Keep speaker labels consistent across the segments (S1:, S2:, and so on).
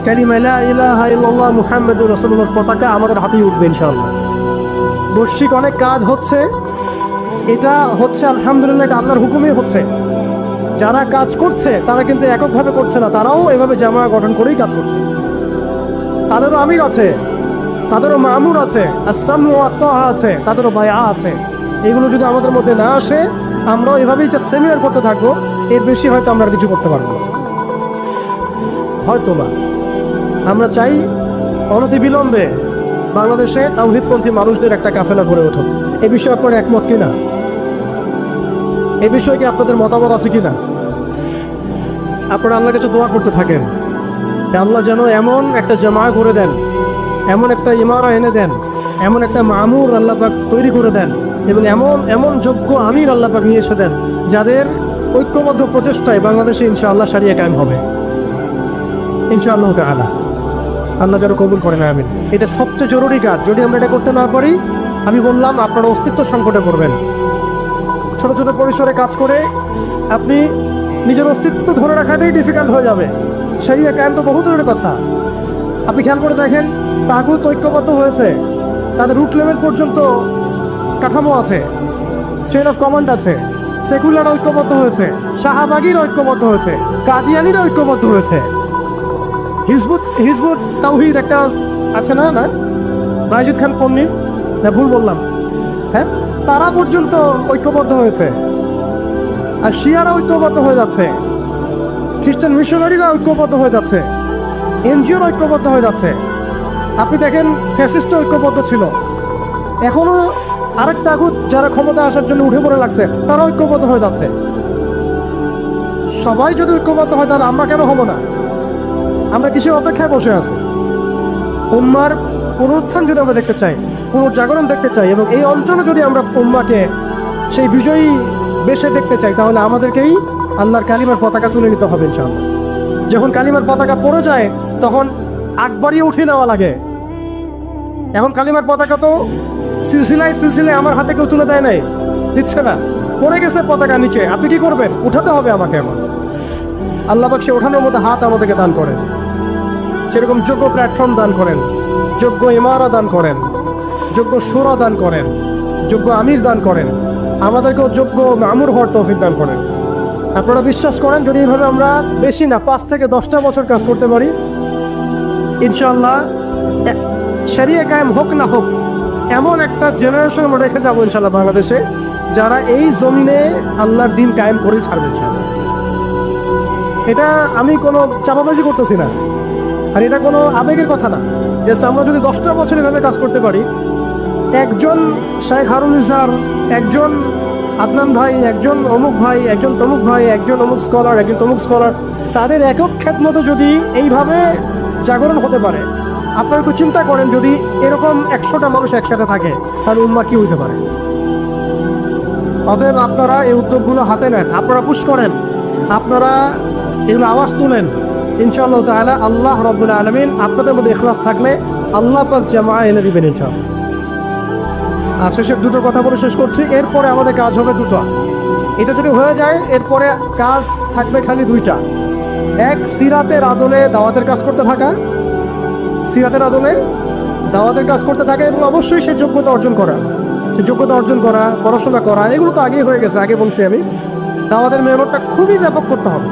S1: কালিমা লা ইলাহা ইল্লাল্লাহ মুহাম্মাদুর রাসূলুল্লাহ পতাকা আমাদের হাতেই উঠবে ইনশাআল্লাহ। বৈশ্বিক অনেক কাজ হচ্ছে, এটা হচ্ছে আলহামদুলিল্লাহ, এটা আল্লাহর হুকুমেই হচ্ছে। যারা কাজ করছে তারা কিন্তু এককভাবে করছে না, তারাও এভাবে জামা গঠন করেই কাজ করছে। তাদেরও আমির আছে, তাদেরও মামুর আছে, আসসামু ওয়া তাআ আছে, তাদেরও বায়আ আছে। এগুলো যদি আমাদের মধ্যে না আসে, আমরাও এভাবেই যে সেমিনার করতে থাকবো, এর বেশি হয়তো আমরা কিছু করতে পারবো না। হয়তো বা আমরা চাই অনতিবিলম্বে বাংলাদেশে তাওহীদপন্থী মানুষদের একটা কাফেলা গড়ে ওঠুক। এ বিষয়ে আপনারা একমত কিনা? এ বিষয়ে কি আপনাদের মতামত আছে কিনা? আপনারা আল্লাহর কাছে দোয়া করতে থাকেন, আল্লাহ যেন এমন একটা জামা করে দেন, এমন একটা ইমারা এনে দেন, এমন একটা মামুর আল্লাহ পাক তৈরি করে দেন, এবং এমন এমন যোগ্য আমির আল্লাহ পাক নিয়ে এসে দেন, যাদের ঐক্যবদ্ধ প্রচেষ্টায় বাংলাদেশে ইনশাআল্লাহ শরিয়া কায়েম হবে ইনশাআল্লাহ তাআলা। আল্লাহ যেন কবুল করেন, আমিন। এটা সবচেয়ে জরুরি কাজ। যদি আমরা এটা করতে না পারি, আমি বললাম আপনারা অস্তিত্ব সংকটে পড়বেন। ছোট ছোট পরিসরে কাজ করে আপনি নিজের অস্তিত্ব ধরে রাখাটাই ডিফিকাল্ট হয়ে যাবে। শরিয়া কায়েম তো বহু দূরের কথা। আপনি খেয়াল করে দেখেন, তাগুত ঐক্যবদ্ধ হয়েছে, তাদের রুট লেভেল পর্যন্ত কাঠামো আছে, চেইন অফ কমান্ড আছে। সেকুলার ঐক্যবদ্ধ হয়েছে, শাহবাগীর ঐক্যবদ্ধ হয়েছে, কাদিয়ানিরা ঐক্যবদ্ধ হয়েছে, হিজবুত তাওহীদ একটা আছে না, বাইজিদ খান পন্নির, না ভুল বললাম? হ্যাঁ, তারা পর্যন্ত ঐক্যবদ্ধ হয়েছে। আর শিয়ারা ঐক্যবদ্ধ হয়ে যাচ্ছে, খ্রিস্টান মিশনারিরা ঐক্যবদ্ধ হয়ে যাচ্ছে, এনজিওর ঐক্যবদ্ধ হয়ে যাচ্ছে। আপনি দেখেন, ফ্যাসিস্ট ঐক্যবদ্ধ ছিল, এখনো আরেক তাগুত যারা ক্ষমতা আসার জন্য উঠে পড়ে লাগছে, তারা ঐক্যবদ্ধ হয়ে যাচ্ছে। সবাই যদি ঐক্যবদ্ধ হয়, তাহলে আমরা কেন হব না? আমরা কিসের অপেক্ষায় বসে আছি? উম্মার পুনরুত্থান যদি আমরা দেখতে চাই, পুনর্জাগরণ দেখতে চাই, এবং এই অঞ্চলে যদি আমরা উম্মাকে সেই বিজয়ী বেশে দেখতে চাই, তাহলে আমাদেরকেই আল্লাহর কালিমার পতাকা তুলে নিতে হবে ইনশাআল্লাহ। যখন কালিমার পতাকা পড়ে যায়, তখন আকবরিয়ে উঠে নেওয়া লাগে। এখন কালিমার পতাকা তো সিলসিলায় সিলসিলায় আমার হাতে কেউ তুলে দেয় নাই, দিচ্ছে না, পড়ে গেছে পতাকা নিচে। আপনি কি করবেন? উঠাতে হবে আমাকে। এখন আল্লাহ পাক সে ওঠানোর মতো হাত আমাদেরকে দান করেন, সেরকম যোগ্য প্ল্যাটফর্ম দান করেন, যোগ্য ইমারা দান করেন, যোগ্য শুরা দান করেন, যোগ্য আমির দান করেন, আমাদেরকেও যোগ্য মামুর হওয়ার তৌফিক দান করেন। আপনারা বিশ্বাস করেন, যদি এইভাবে আমরা বেশি না 5 থেকে 10টা বছর কাজ করতে পারি, ইনশাআল্লাহ শরিয়া কায়েম হোক না হোক, এমন একটা জেনারেশন আমরা রেখে যাবো ইনশাআল্লাহ বাংলাদেশে, যারা এই জমিনে আল্লাহর দিন কায়েম করে ছাড়বে ইনশাআল্লাহ। এটা আমি কোনো চাপাবাজি করতেছি না, আর এটা কোনো আবেগের কথা না। জাস্ট আমরা যদি 10টা বছর এভাবে কাজ করতে পারি, একজন শেখ হারুন ইসলাম, একজন আদনান ভাই, একজন অমুক ভাই, একজন তমুক ভাই, একজন অমুক স্কলার, একজন তমুক স্কলার, তাদের একক খেদমতে যদি এইভাবে জাগরণ হতে পারে, আপনারা একটু চিন্তা করেন, যদি এরকম 100টা মানুষ একসাথে থাকে, তাহলে উম্মাহ কি হইতে পারে? অতএব আপনারা এই উদ্যোগগুলো হাতে নেন, আপনারা পুশ করেন, আপনারা এগুলো আওয়াজ তুলেন। ইনশাআল্লাহ তাআলা আল্লাহ রাব্বুল আলামিন আপনাদের মধ্যে ইখলাস থাকলে আল্লাহ পাক জামা এনে দিবেন ইনশাআল্লাহ। আর শেষের দুটো কথা বলে শেষ করছি, এরপরে আমাদের কাজ হবে দুটো। এটা যদি হয়ে যায়, এরপরে কাজ থাকবে খালি 2টা। এক, সিরাতের আদলে দাওয়াতের কাজ করতে থাকা, সিরাতের আদলে দাওয়াতের কাজ করতে থাকা, এবং অবশ্যই সে যোগ্যতা অর্জন করা, পড়াশোনা করা, এগুলো তো আগেই হয়ে গেছে, আগে বলছি আমি। দাওয়াতের মেহনতটা খুবই ব্যাপক করতে হবে।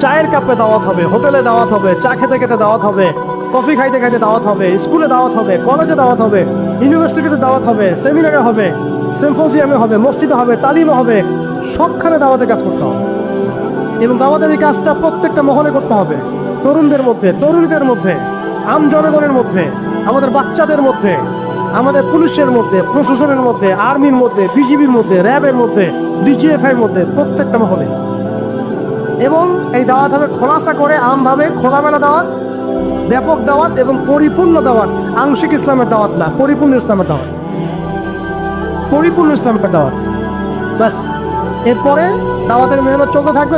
S1: চায়ের কাপে দাওয়াত হবে, হোটেলে দাওয়াত হবে, চা খেতে খেতে দাওয়াত হবে, কফি খাইতে খাইতে দাওয়াত হবে, স্কুলে দাওয়াত হবে, কলেজে দাওয়াত হবে, ইউনিভার্সিটিতে দাওয়াত হবে, সেমিনারে হবে, সিম্পোজিয়ামে হবে, মসজিদে হবে, তালিমে হবে, সবখানে দাওয়াতের কাজ করতে হবে। এবং দাওয়াতের এই কাজটা প্রত্যেকটা মহলে করতে হবে, তরুণদের মধ্যে, তরুণীদের মধ্যে, আম জনগণের মধ্যে, আমাদের বাচ্চাদের মধ্যে, আমাদের পুলিশের মধ্যে, প্রশাসনের মধ্যে, আর্মির মধ্যে, বিজিবির মধ্যে, র্যাবের মধ্যে, ডিজিএফআইয়ের মধ্যে, প্রত্যেকটা মহলে। এবং এই দাওয়াত হবে খোলাসা করে, আমভাবে খোলামেলা দাওয়াত, ব্যাপক দাওয়াত এবং পরিপূর্ণ দাওয়াত। আংশিক ইসলামের দাওয়াত না, পরিপূর্ণ ইসলামের দাওয়াত, পরিপূর্ণ ইসলামের দাওয়াত। ব্যাস, এরপরে দাওয়াতের মেহনত চলতে থাকবে।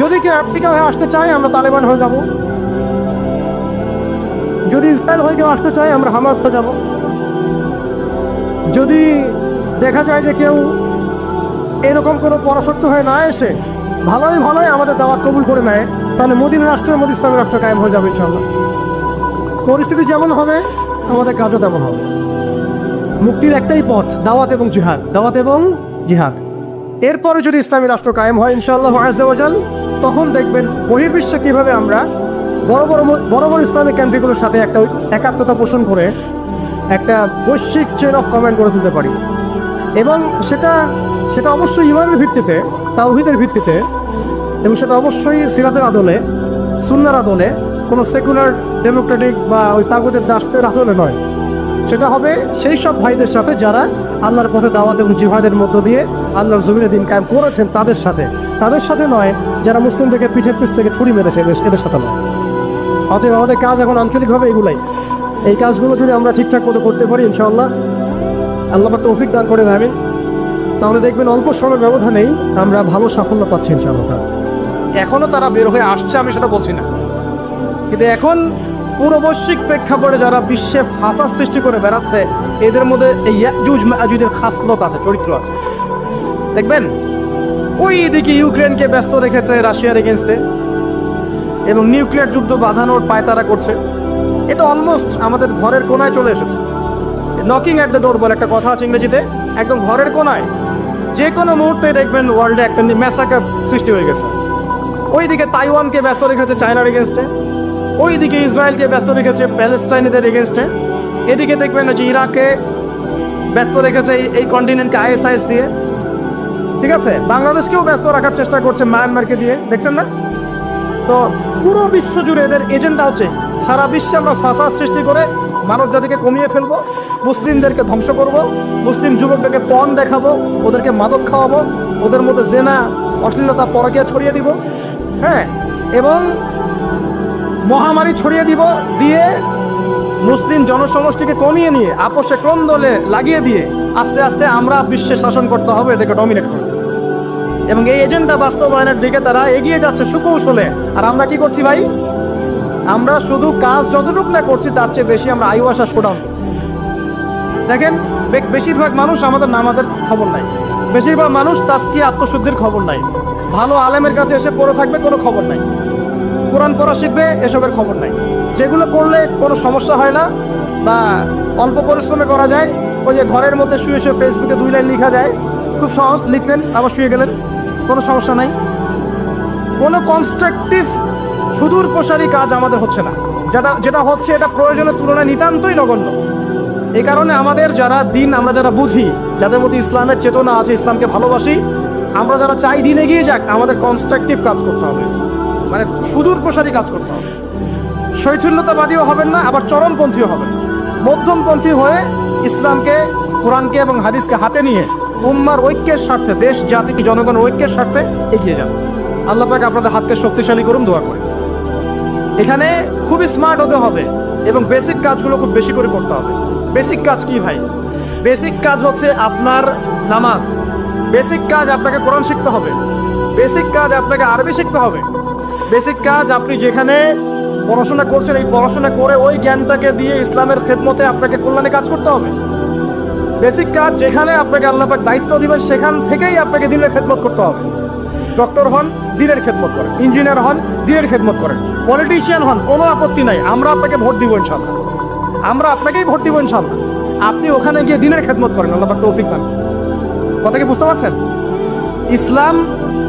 S1: যদি কেউ আফ্রিকা হয়ে আসতে চায়, আমরা তালেবান হয়ে যাব। যদি ইসরায়েল হয়ে কেউ আসতে চায়, আমরা হামাস হয়ে যাব। যদি দেখা যায় যে কেউ এরকম কোনো পরাশক্ত হয়ে না এসে ভালোই আমাদের দাওয়াত কবুল করে নেয়, তাহলে মদিনা রাষ্ট্রের মধ্যে ইসলামী রাষ্ট্র কায়েম হয়ে যাবে ইনশাআল্লাহ। পরিস্থিতি যেমন হবে আমাদের কাজও তেমন হবে। মুক্তির একটাই পথ, দাওয়াত এবং জিহাদ, দাওয়াত এবং জিহাদ। এরপরে যদি ইসলামী রাষ্ট্র কায়েম হয় ইনশাআল্লাহ আযজা ওয়া জাল, তখন দেখবেন বহির্বিশ্বে কীভাবে আমরা বড় বড় ইসলামিক কান্ট্রিগুলোর সাথে একটা একাত্মতা পোষণ করে একটা বৈশ্বিক চেন অফ কমান্ড গড়ে তুলতে পারি। এবং সেটা অবশ্যই ইমানের ভিত্তিতে, তাওহীদের ভিত্তিতে, এবং সেটা অবশ্যই সিরাতের আদলে, সুন্নাহর আদলে, কোনো সেকুলার ডেমোক্রেটিক বা ওই তাগুতের দাসদের আদলে নয়। সেটা হবে সেই সব ভাইদের সাথে যারা আল্লাহর পথে দাওয়াত এবং জিহাদের মধ্য দিয়ে আল্লাহর জমিনে দিন কায়েম করেছেন, তাদের সাথে নয় যারা মুসলিমদেরকে পিঠের পিছ থেকে ছুরি মেরেছে, এদের সাথে নয়। অতএব আমাদের কাজ এখন আঞ্চলিকভাবে এগুলাই। এই কাজগুলো যদি আমরা ঠিকঠাক মতো করতে পারি ইনশাআল্লাহ, আল্লাহ পাক তৌফিক দান করে দেবেন, তাহলে দেখবেন অল্প সময়ের ব্যবধানেই আমরা ভালো সাফল্য পাচ্ছি ইনশাআল্লাহ। এখনও তারা বের হয়ে আসছে, আমি সেটা বলছি না, কিন্তু এখন পুরো বৈশ্বিক প্রেক্ষাপটে যারা বিশ্বে ফাসাদ সৃষ্টি করে বেড়াচ্ছে, এদের মধ্যে এই ইয়াজুজ মাজুজের খাসলত আছে, চরিত্র আছে। দেখবেন ওই দিকে ইউক্রেনকে ব্যস্ত রেখেছে রাশিয়ার এগেনস্টে এবং নিউক্লিয়ার যুদ্ধ বাঁধানোর পায়তারা করছে। এটা অলমোস্ট আমাদের ঘরের কোনায় চলে এসেছে। নকিং অ্যাট দ্য ডোর বলে একটা কথা আছে ইংরেজিতে, একদম ঘরের কোনায়। যে কোনো মুহূর্তে দেখবেন ওয়ার্ল্ডে একটা ম্যাসাকার সৃষ্টি হয়ে গেছে। ওইদিকে তাইওয়ানকে ব্যস্ত রেখেছে চায়নার এগেনস্টে, ওইদিকে ইসরায়েলকে ব্যস্ত রেখেছে প্যালেস্টাইনিদের এগেনস্টে, এদিকে দেখবেন যে ইরাকে ব্যস্ত রেখেছে এই কন্টিনেন্টকে ISIS দিয়ে, ঠিক আছে, বাংলাদেশকেও ব্যস্ত রাখার চেষ্টা করছে মায়ানমারকে দিয়ে, দেখছেন না? তো পুরো বিশ্ব জুড়ে এদের এজেন্ডা হচ্ছে সারা বিশ্বে আমরা ফাসাদ সৃষ্টি করে মানব জাতিকে কমিয়ে ফেলবো, মুসলিমদেরকে ধ্বংস করব, মুসলিম যুবকদেরকে পণ দেখাবো, ওদেরকে মাদক খাওয়াবো, ওদের মধ্যে জেনা, অশ্লীলতা, পরকীয়া ছড়িয়ে দিব, হ্যাঁ, এবং মহামারী ছড়িয়ে দিব, দিয়ে মুসলিম জনসমষ্টিকে কমিয়ে নিয়ে আপোষে ক্রন্দলে লাগিয়ে দিয়ে আস্তে আস্তে আমরা বিশ্বে শাসন করতে হবে, এদেরকে ডমিনেট করতে। এবং এই এজেন্ডা বাস্তবায়নের দিকে তারা এগিয়ে যাচ্ছে সুকৌশলে। আর আমরা কি করছি ভাই? আমরা শুধু কাজ যতটুকু না করছি তার চেয়ে বেশি আমরা আয়ু আশা শোডাউন করছি। দেখেন বেশিরভাগ মানুষ আমাদের নামাজের খবর নাই, বেশিরভাগ মানুষ তাজকিয়া আত্মশুদ্ধির খবর নাই, ভালো আলেমের কাছে এসে পড়ে থাকবে কোনো খবর নাই, কোরআন পড়া শিখবে এসবের খবর নাই। যেগুলো করলে কোনো সমস্যা হয় না বা অল্প পরিশ্রমে করা যায়, ওই যে ঘরের মধ্যে শুয়ে শুয়ে ফেসবুকে 2 লাইন লেখা যায়, খুব সহজ, লিখলেন আবার শুয়ে গেলেন, কোনো সমস্যা নাই। কোনো কনস্ট্রাকটিভ সুদূর প্রসারী কাজ আমাদের হচ্ছে না। যেটা হচ্ছে এটা প্রয়োজনের তুলনায় নিতান্তই নগণ্য। এই কারণে আমাদের যারা দিন, আমরা যারা বুঝি, যাদের মধ্যে ইসলামের চেতনা আছে, ইসলামকে ভালোবাসি, আমরা যারা চাই দিন এগিয়ে যাক, আমাদের কনস্ট্রাকটিভ কাজ করতে হবে, মানে সুদূর প্রসারী কাজ করতে হবে। শৈথিল্যতাবাদীও হবেন না, আবার চরমপন্থীও হবেন, মধ্যমপন্থী হয়ে ইসলামকে, কোরআনকে এবং হাদিসকে হাতে নিয়ে উম্মার ঐক্যের স্বার্থে, দেশ জাতি জনগণের ঐক্যের স্বার্থে এগিয়ে যান। আল্লাহ পাক আপনাদের হাতকে শক্তিশালী করুন, দোয়া করে। এখানে খুবই স্মার্ট হতে হবে এবং বেসিক কাজগুলো খুব বেশি করে করতে হবে। বেসিক কাজ কি ভাই? বেসিক কাজ হচ্ছে আপনার নামাজ, বেসিক কাজ আপনাকে কোরআন শিখতে হবে, বেসিক কাজ আপনাকে আরবি শিখতে হবে, বেসিক কাজ আপনি যেখানে পড়াশোনা করছেন এই পড়াশোনা করে ওই জ্ঞানটাকে দিয়ে ইসলামের খেদমতে আপনাকে কল্যাণে কাজ করতে হবে। বেসিক কাজ যেখানে আপনাকে আল্লাহ পাক দায়িত্ব দিবেন সেখান থেকেই আপনাকে দিনের খেদমত করতে হবে। ডক্টর হন, দিনের খেদমত করেন, ইঞ্জিনিয়ার হন, দিনের খেদমত করেন, পলিটিশিয়ান হন, কোনো আপত্তি নাই, আমরা আপনাকে ভোট দিব ইনশাআল্লাহ, আমরা আপনাকেই ভোট দিব ইনশাআল্লাহ। আপনি ওখানে গিয়ে দিনের খেদমত করেন, আল্লাহ পাক তৌফিক দান। কথা কি বুঝতে পারছেন? ইসলাম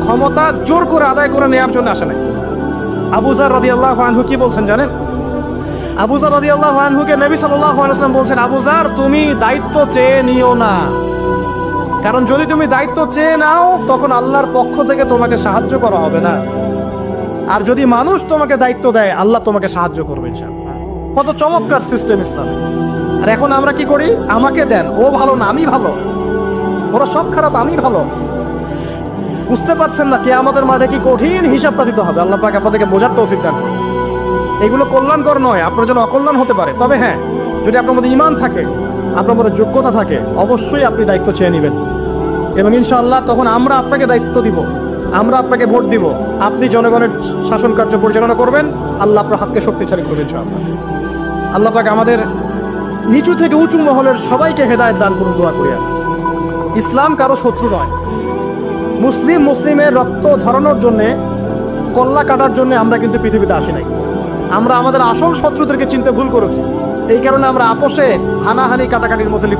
S1: ক্ষমতা জোর করে আদায় করে নেওয়ার জন্য আসে নাই। আবু যার রাদিয়াল্লাহু আনহু কি বলছেন জানেন? আবু যার রাদিয়াল্লাহু আনহুকে নবী সাল্লাল্লাহু আলাইহি ওয়াসাল্লাম বলছেন, আবু যার তুমি দায়িত্ব চেয়ে নিও না, কারণ যদি তুমি দায়িত্ব চেয়ে নাও তখন আল্লাহর পক্ষ থেকে তোমাকে সাহায্য করা হবে না, আর যদি মানুষ তোমাকে দায়িত্ব দেয় আল্লাহ তোমাকে সাহায্য করবে ইনশাআল্লাহ। কত চমৎকার সিস্টেম ইসলাম। আর এখন আমরা কি করি? আমাকে দেন, ও ভালো না আমি ভালো, ওরা সব খারাপ আমি ভালো। বুঝতে পারছেন না কিয়ামতের মাঠে কি কঠিন হিসাবটা দিতে হবে। আল্লাহ পাক আপনাদেরকে বোঝার তৌফিক দান করুন। এগুলো কল্যাণকর নয়, আপনার জন্য অকল্যাণ হতে পারে। তবে হ্যাঁ, যদি আপনার মধ্যে ঈমান থাকে, আপনার মধ্যে যোগ্যতা থাকে, অবশ্যই আপনি দায়িত্ব চেয়ে নেবেন এবং ইনশাআল্লাহ তখন আমরা আপনাকে দায়িত্ব দিব, আমরা আপনাকে ভোট দিব, আপনি জনগণের শাসন কার্য পরিচালনা করবেন, আল্লাহ আপনার হাতকে শক্তিশালী করবেন ইনশাআল্লাহ। আল্লাহ পাক আমাদের নিচু থেকে উঁচু মহলের সবাইকে হেদায়েত দান করুন, দোয়া করি। ইসলাম কারো শত্রু নয়। মুসলিমের রক্ত ঝরানোর জন্যে কল্লা কাটার জন্য আমরা কিন্তু পৃথিবীতে আসি নাই। আমরা আমাদের আসল শত্রুদেরকে চিনতে ভুল করেছি। এই কারণে আমরা আপোষে হানাহানি কাটাকাটির মধ্যে লিপ্ত।